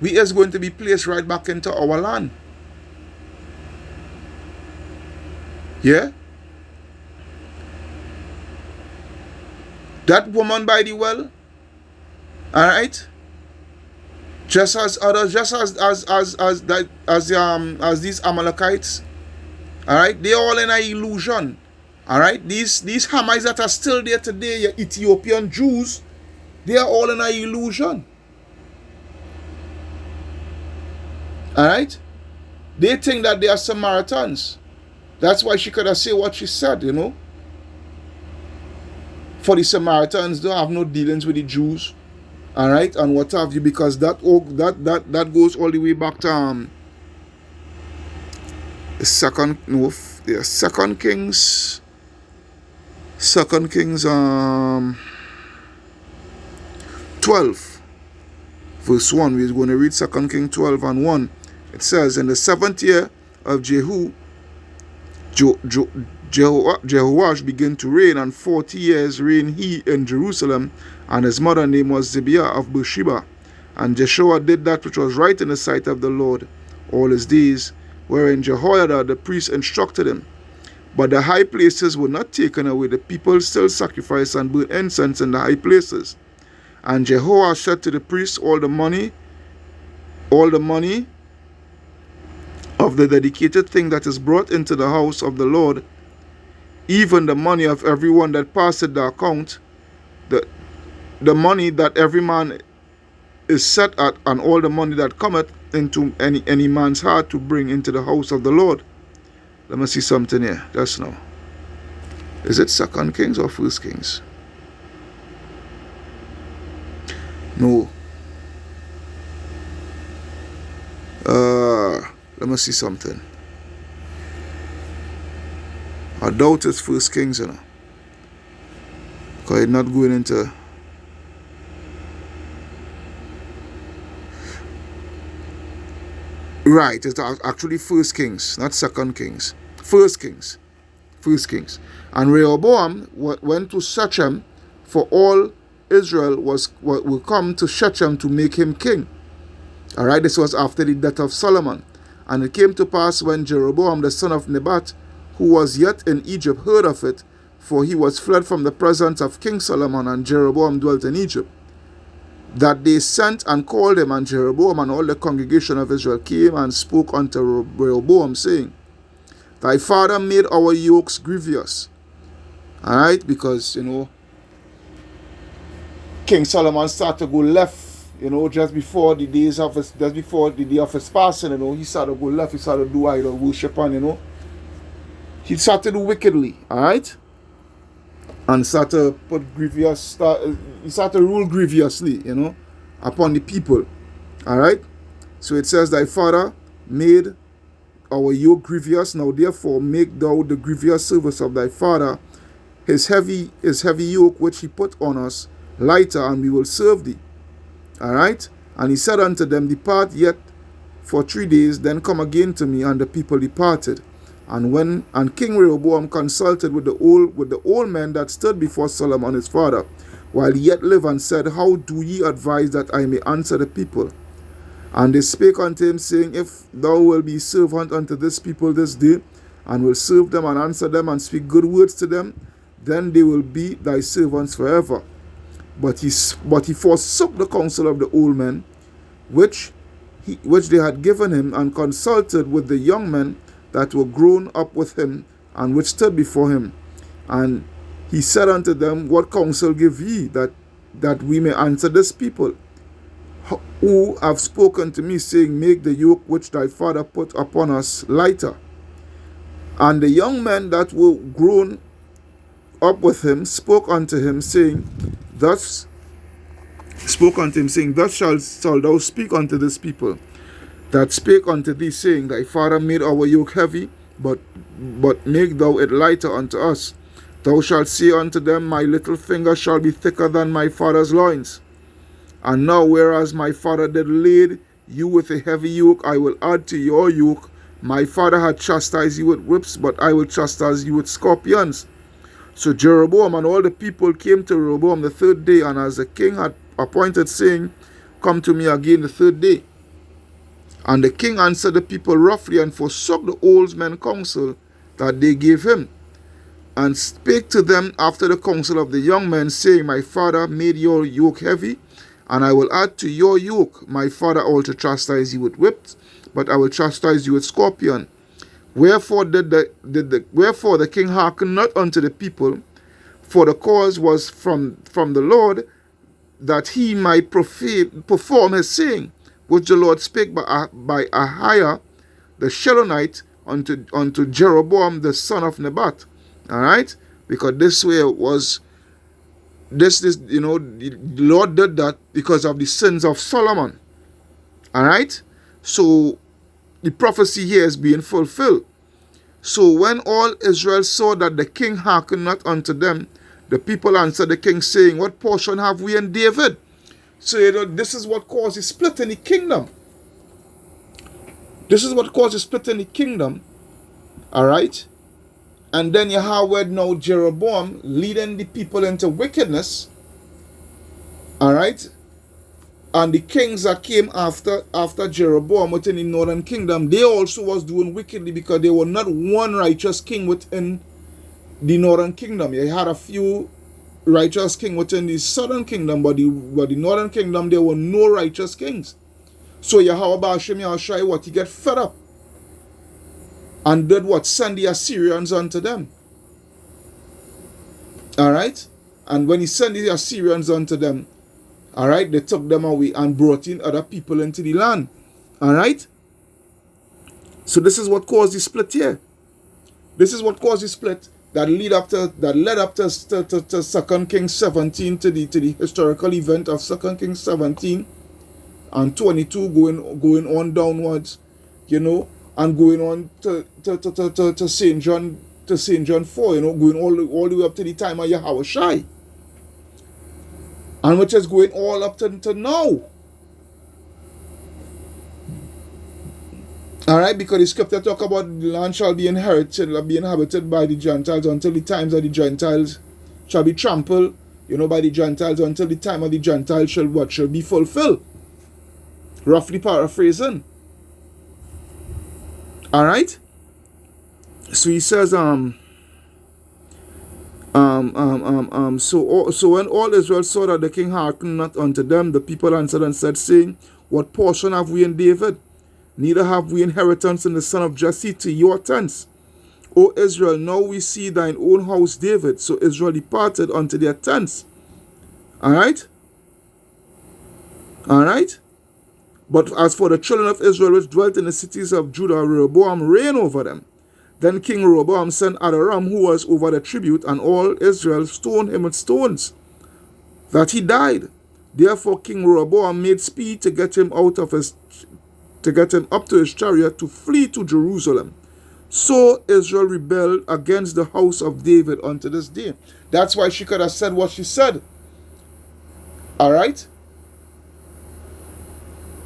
We is going to be placed right back into our land. Yeah? That woman by the well, alright? Just as these Amalekites, alright, they're all in an illusion. Alright, these Hamites that are still there today, your Ethiopian Jews, they are all in an illusion. Alright? They think that they are Samaritans. That's why she could have said what she said, For the Samaritans, don't have no dealings with the Jews. Alright, and what have you, because that goes all the way back to Second Kings 12 verse 1. We're going to read 2 Kings 12 and 1. It says, In the 7th year of Jehoash began to reign, and 40 years reigned he in Jerusalem, and his mother name was Zibiah of Beersheba. And Jeshua did that which was right in the sight of the Lord all his days, wherein Jehoiada the priest instructed him. But the high places were not taken away. The people still sacrificed and burnt incense in the high places. And Jehoash said to the priests, all the money of the dedicated thing that is brought into the house of the Lord, even the money of everyone that passeth the account, the money that every man is set at, and all the money that cometh into any man's heart to bring into the house of the Lord. Let me see something here just now. Is it 2 Kings or 1 Kings? No. Let me see something. I doubt it's 1 Kings, because it's not going into. Right, it's actually First Kings, not Second Kings. First Kings. First Kings. And Rehoboam went to Shechem, for all Israel will come to Shechem to make him king. Alright, this was after the death of Solomon. And it came to pass when Jeroboam the son of Nebat, who was yet in Egypt, heard of it, for he was fled from the presence of King Solomon, and Jeroboam dwelt in Egypt, that they sent and called him, and Jeroboam and all the congregation of Israel came and spoke unto Rehoboam, saying, Thy father made our yokes grievous. Alright, because, King Solomon started to go left, just before the day of his passing, he started to go left, he started to do idol worship, and, he started to do wickedly, alright? And started to put he started to rule grievously, upon the people. Alright? So it says, Thy father made our yoke grievous. Now therefore make thou the grievous service of thy father, his heavy yoke which he put on us, lighter, and we will serve thee. Alright? And he said unto them, Depart yet for 3 days, then come again to me. And the people departed. And King Rehoboam consulted with the old men that stood before Solomon his father, while he yet lived, and said, How do ye advise that I may answer the people? And they spake unto him, saying, If thou wilt be servant unto this people this day, and will serve them and answer them, and speak good words to them, then they will be thy servants forever. But he forsook the counsel of the old men, which they had given him, and consulted with the young men that were grown up with him, and which stood before him. And he said unto them, What counsel give ye, that we may answer this people, who have spoken to me, saying, Make the yoke which thy father put upon us lighter? And the young men that were grown up with him spoke unto him, saying, Thus shalt thou speak unto this people that spake unto thee, saying, Thy father made our yoke heavy, but make thou it lighter unto us. Thou shalt say unto them, My little finger shall be thicker than my father's loins. And now, whereas my father did lade you with a heavy yoke, I will add to your yoke. My father had chastised you with whips, but I will chastise you with scorpions. So Jeroboam and all the people came to Rehoboam the 3rd day, and as the king had appointed, saying, Come to me again the 3rd day. And the king answered the people roughly, and forsook the old men's counsel that they gave him, and spake to them after the counsel of the young men, saying, My father made your yoke heavy, and I will add to your yoke. My father also chastised you with whips, but I will chastise you with scorpion. Wherefore the king hearkened not unto the people, for the cause was from the Lord, that he might perform his saying, which the Lord spake by Ahiah the Shilonite unto Jeroboam the son of Nebat. Alright? Because this way was the Lord did that because of the sins of Solomon. Alright? So the prophecy here is being fulfilled. So when all Israel saw that the king hearkened not unto them, the people answered the king, saying, What portion have we in David? So this is what caused a split in the kingdom. This is what caused a split in the kingdom. Alright? And then you have now Jeroboam leading the people into wickedness. Alright? And the kings that came after Jeroboam within the northern kingdom, they also was doing wickedly, because there were not one righteous king within the northern kingdom. You had a few righteous kings within the southern kingdom, but the northern kingdom, there were no righteous kings. So Yahweh Shai, he get fed up and did what? Send the Assyrians unto them. Alright? And when he sent the Assyrians unto them, alright, they took them away and brought in other people into the land. Alright? So this is what caused the split here. This is what caused the split that led up to 2 Kings 17, to the historical event of 2 Kings 17 and 22, going on downwards, and going on to St. John 4, going all the way up to the time of Yahweh Shai. and which is going all up to now. Alright, because the scripture talk about the land shall be inhabited by the Gentiles until the times of the Gentiles shall be trampled, by the Gentiles until the time of the Gentiles shall be fulfilled. Roughly paraphrasing. Alright? So he says, so when all Israel saw that the king hearkened not unto them, the people answered and said, saying, what portion have we in David? Neither have we inheritance in the son of Jesse to your tents. O Israel, now we see thine own house David. So Israel departed unto their tents. Alright? Alright? But as for the children of Israel which dwelt in the cities of Judah, Rehoboam reigned over them. Then King Rehoboam sent Adoram, who was over the tribute, and all Israel stoned him with stones, that he died. Therefore King Rehoboam made speed to get him up to his chariot to flee to Jerusalem. So Israel rebelled against the house of David unto this day. That's why she could have said what she said. Alright?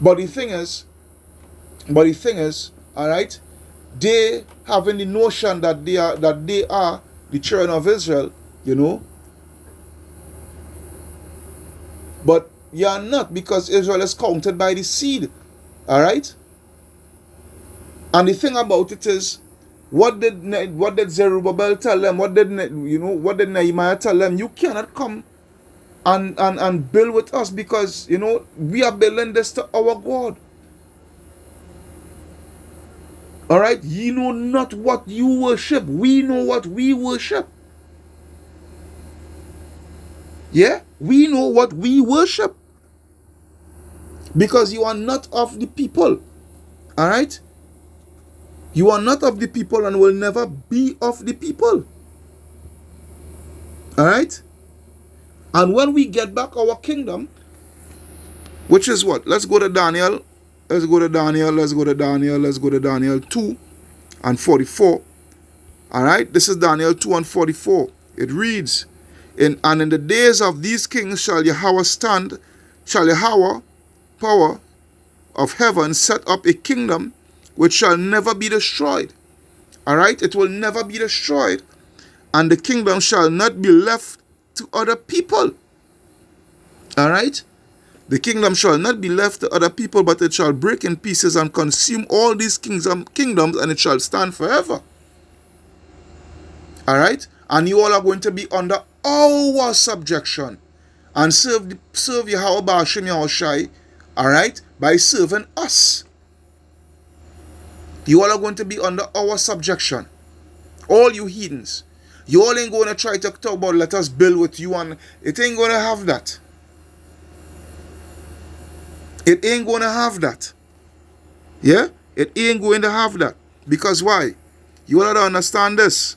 But the thing is, alright, they having the notion that they are the children of Israel, but you are not, because Israel is counted by the seed. Alright? And the thing about it is, what did Zerubbabel tell them? What did Nehemiah tell them? You cannot come and build with us, because we are building this to our God. Alright? Ye know not what you worship. We know what we worship. Yeah? We know what we worship. Because you are not of the people. Alright? You are not of the people and will never be of the people. Alright? And when we get back our kingdom, which is what? Let's go to Daniel. Let's go to Daniel 2 and 44. Alright? This is Daniel 2 and 44. It reads, and in the days of these kings shall Yahweh power of heaven set up a kingdom which shall never be destroyed. Alright? It will never be destroyed. And the kingdom shall not be left to other people. Alright? The kingdom shall not be left to other people, but it shall break in pieces and consume all these kingdoms, and it shall stand forever. Alright? And you all are going to be under our subjection and serve Yahweh Ba'ashem Yahushai, alright, by serving us. You all are going to be under our subjection. All you heathens. You all ain't going to try to talk about let us build with you, and it ain't going to have that. It ain't going to have that. Yeah? It ain't going to have that. Because why? You all have to understand this.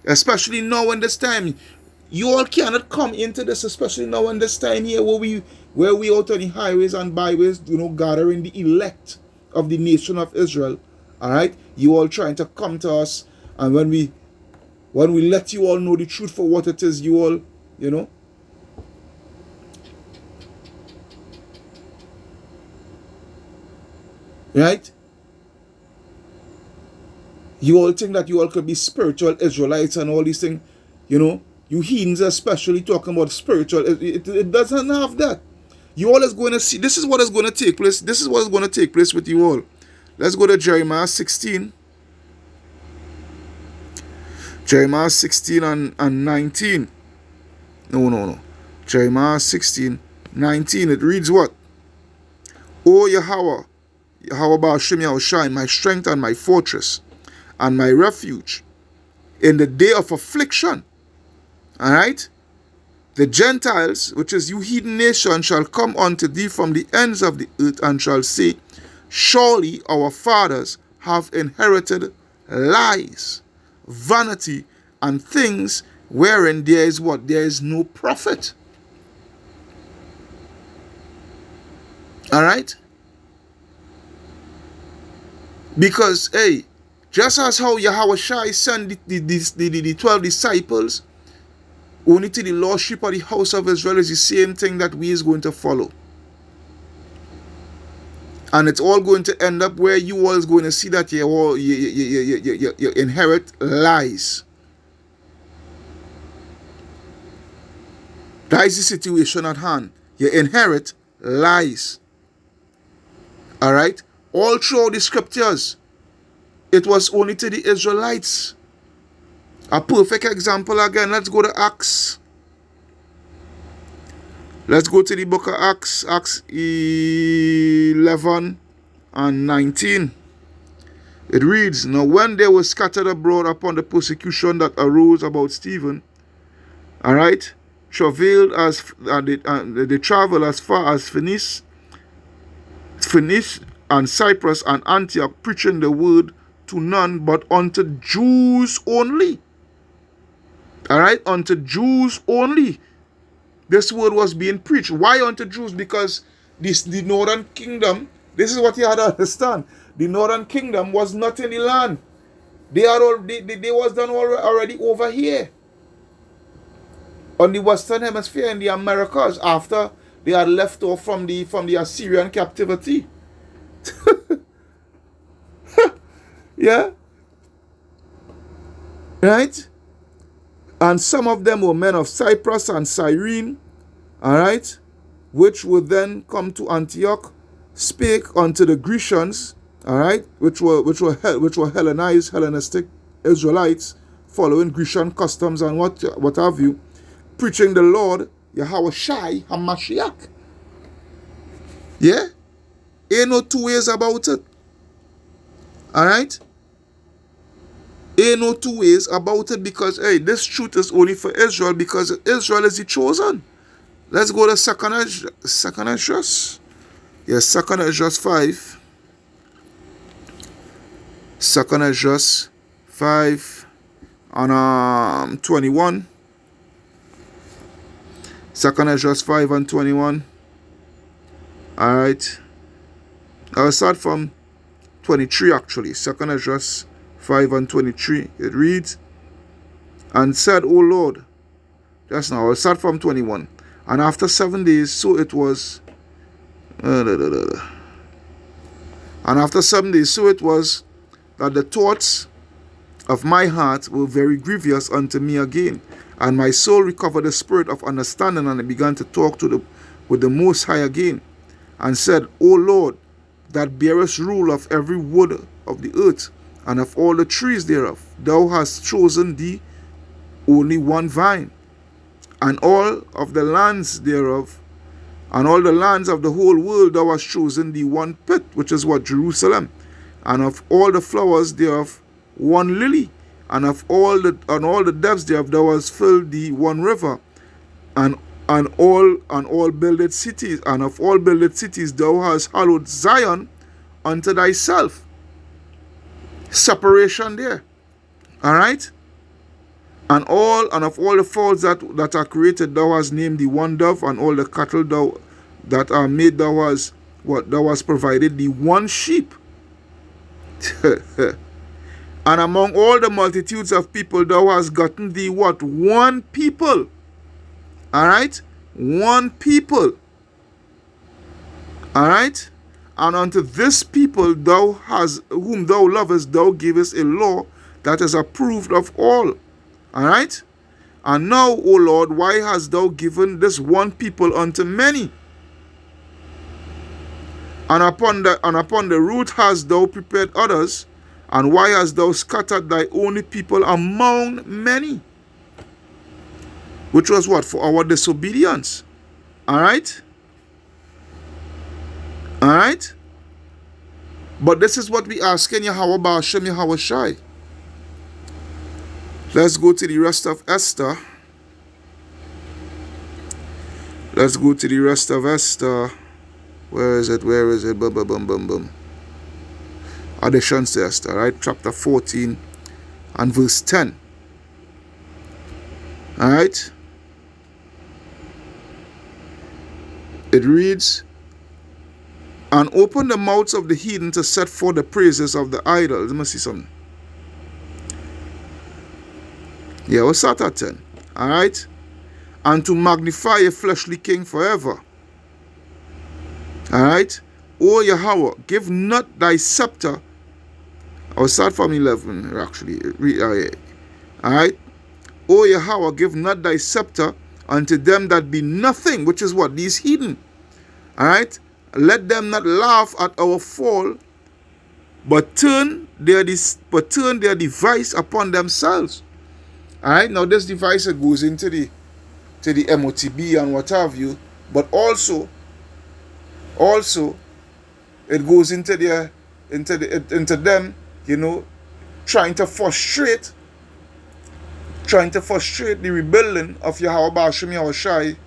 Especially now in this time. You all cannot come into this, especially now in this time here where we out on the highways and byways, gathering the elect of the nation of Israel. Alright? You all trying to come to us, and when we let you all know the truth for what it is, you all, right? You all think that you all could be spiritual Israelites and all these things, you heathens especially talking about spiritual. It doesn't have that. You all is going to see, this is what is going to take place. This is what is going to take place with you all. Let's go to Jeremiah 16. Jeremiah 16 and 19. No. Jeremiah 16, 19. It reads what? O Yahweh Ba'ashem Yahushai, my strength and my fortress, and my refuge, in the day of affliction. Alright? The Gentiles, which is you heathen nation, shall come unto thee from the ends of the earth, and shall say, surely our fathers have inherited lies, vanity, and things wherein there is what? There is no profit. Alright? Because, just as how Yahweh Shai sent the 12 disciples, Only to the lost sheep of the house of Israel is the same thing that we is going to follow. And it's all going to end up where you all is going to see that you inherit lies. That is the situation at hand. You inherit lies. Alright? All throughout the scriptures, it was only to the Israelites. A perfect example again. Let's go to Acts. Let's go to the book of Acts. Acts 11 and 19. It reads, Now when they were scattered abroad upon the persecution that arose about Stephen, alright, travailed as they traveled as far as Phoenice and Cyprus and Antioch, preaching the word to none but unto Jews only. Alright, unto Jews only. This word was being preached. Why unto Jews? Because the northern kingdom, this is what you had to understand. The northern kingdom was not in the land. They was done already over here. On the Western Hemisphere in the Americas, after they had left off from the Assyrian captivity. Yeah? Right? And some of them were men of Cyprus and Cyrene, alright, which would then come to Antioch, spake unto the Grecians, alright, which were Hellenized, Hellenistic Israelites, following Grecian customs and what have you, preaching the Lord, Yahweh Shai HaMashiach. Yeah? Ain't no two ways about it. Alright? Ain't no two ways about it, because, hey, this truth is only for Israel, because Israel is the chosen. Let's go to Second Esdras. Yes, Second Esdras 5. Second Esdras 5 and 21. Second Esdras 5 and 21. Alright. I'll start from 23 actually. Second Esdras 5 and 23. It reads, And said, O Lord, just now, I'll start from 21. And after 7 days, so it was. And after 7 days, so it was that the thoughts of my heart were very grievous unto me again. And my soul recovered the spirit of understanding, and I began to talk with the Most High again, and said, O Lord, that bearest rule of every wood of the earth, and of all the trees thereof, thou hast chosen thee only one vine, and all of the lands thereof, and all the lands of the whole world thou hast chosen thee one pit, which is what? Jerusalem, and of all the flowers thereof one lily, and of all the depths thereof thou hast filled thee one river, and all builded cities, and of all builded cities thou hast hallowed Zion unto thyself. Separation there. Alright? And of all the fowls that are created thou hast named the one dove, and all the cattle that are made thou hast provided the one sheep. And among all the multitudes of people thou hast gotten thee what? One people. Alright? One people. Alright? And unto this people whom thou lovest, thou givest a law that is approved of all. Alright? And now, O Lord, why hast thou given this one people unto many? And upon the root hast thou prepared others, and why hast thou scattered thy only people among many? Which was what? For our disobedience. Alright? Alright? But this is what we ask in Yahweh Ba'ashem Yahweh Shai. Let's go to the rest of Esther. Let's go to the rest of Esther. Where is it? Boom, boom, boom, boom, boom. Additions to Esther, right? Chapter 14 and verse 10. Alright? It reads, And open the mouths of the heathen to set forth the praises of the idols. Let me see something. Yeah, we'll start at 10. Alright? and to magnify a fleshly king forever. Alright? O Yahweh, give not thy scepter. I'll start from 11 actually. Alright? O Yahweh, give not thy scepter unto them that be nothing, which is what? These heathen. Alright? Let them not laugh at our fall, but turn their device upon themselves. Alright, now this device goes into the MOTB and what have you, but also it goes into them, you know, trying to frustrate the rebuilding of Yahweh Ba'ashem Yahushai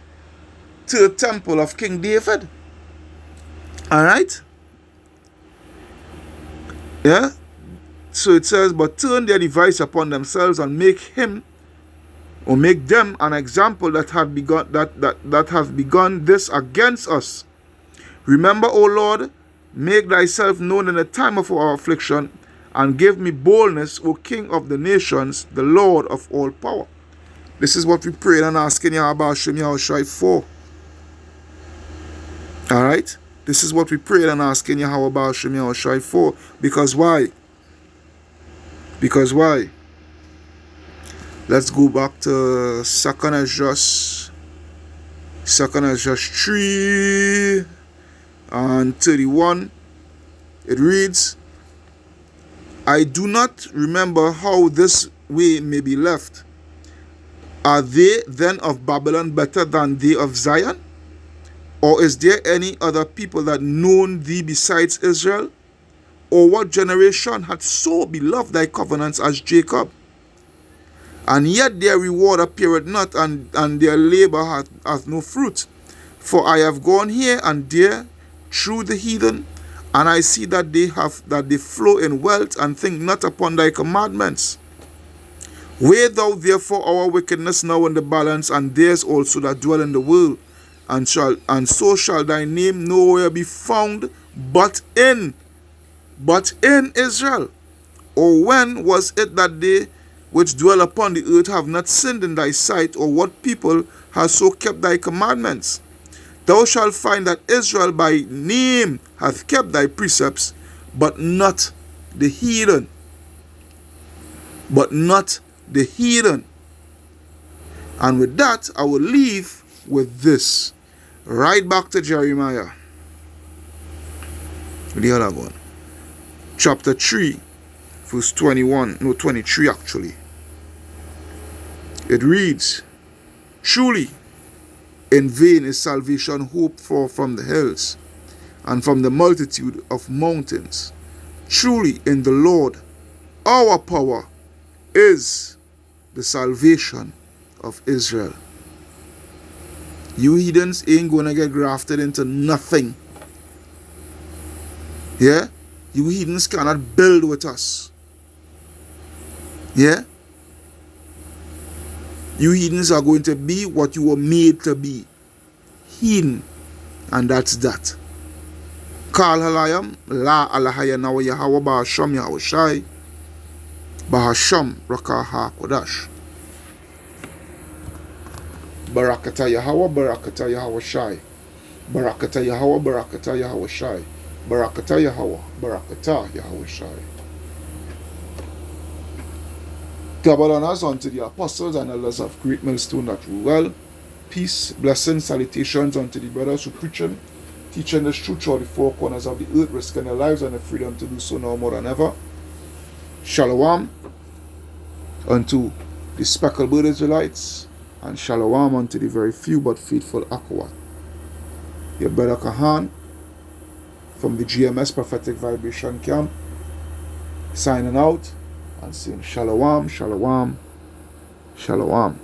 to the temple of King David. Alright? Yeah? So it says, but turn their device upon themselves and make them an example that have begun this against us. Remember, O Lord, make thyself known in the time of our affliction, and give me boldness, O King of the nations, the Lord of all power. This is what we prayed and asking Yahweh Hashem Yahushai for. Alright? This is what we prayed and asking Yahweh Hashem Yahushai for. Because why? Because why? Let's go back to 2nd Esdras 3 and 31. It reads, I do not remember how this way may be left. Are they then of Babylon better than they of Zion? Or is there any other people that known thee besides Israel? Or what generation hath so beloved thy covenants as Jacob? And yet their reward appeareth not, and their labor hath no fruit. For I have gone here and there through the heathen, and I see that they flow in wealth, and think not upon thy commandments. Weigh thou therefore our wickedness now in the balance, and theirs also that dwell in the world, and so shall thy name nowhere be found but in Israel. Or when was it that they which dwell upon the earth have not sinned in thy sight, or what people have so kept thy commandments? Thou shalt find that Israel by name hath kept thy precepts, but not the heathen. But not the heathen. And with that, I will leave with this. Right back to Jeremiah. The other one. Chapter 3, verse 23 actually. It reads, Truly, in vain is salvation hoped for from the hills, and from the multitude of mountains. Truly in the Lord our power is the salvation of Israel. You heathens ain't gonna get grafted into nothing. Yeah? You heathens cannot build with us. Yeah? You heathens are going to be what you were made to be. Heathen. And that's that. Kal halayam, la alahaya nawa Yahweh Ba'asham Yahushai, Bahasham Rakaha Kodash. Barakata Yahweh, Barakata Yahushai. Barakata Yahweh, Barakata Yahushai. Barakata Yahweh, Barakata Yahushai. Double honors unto the apostles and elders of Great Millstone that rule well. Peace, blessings, salutations unto the brothers who preaching, teaching this truth throughout the four corners of the earth, risking their lives and the freedom to do so now more than ever. Shalom unto the speckled bird Israelites, and shalom unto the very few but faithful Akawat. Your brother Kahan from the GMS Prophetic Vibration Camp, signing out and saying shalom, shalom, shalom.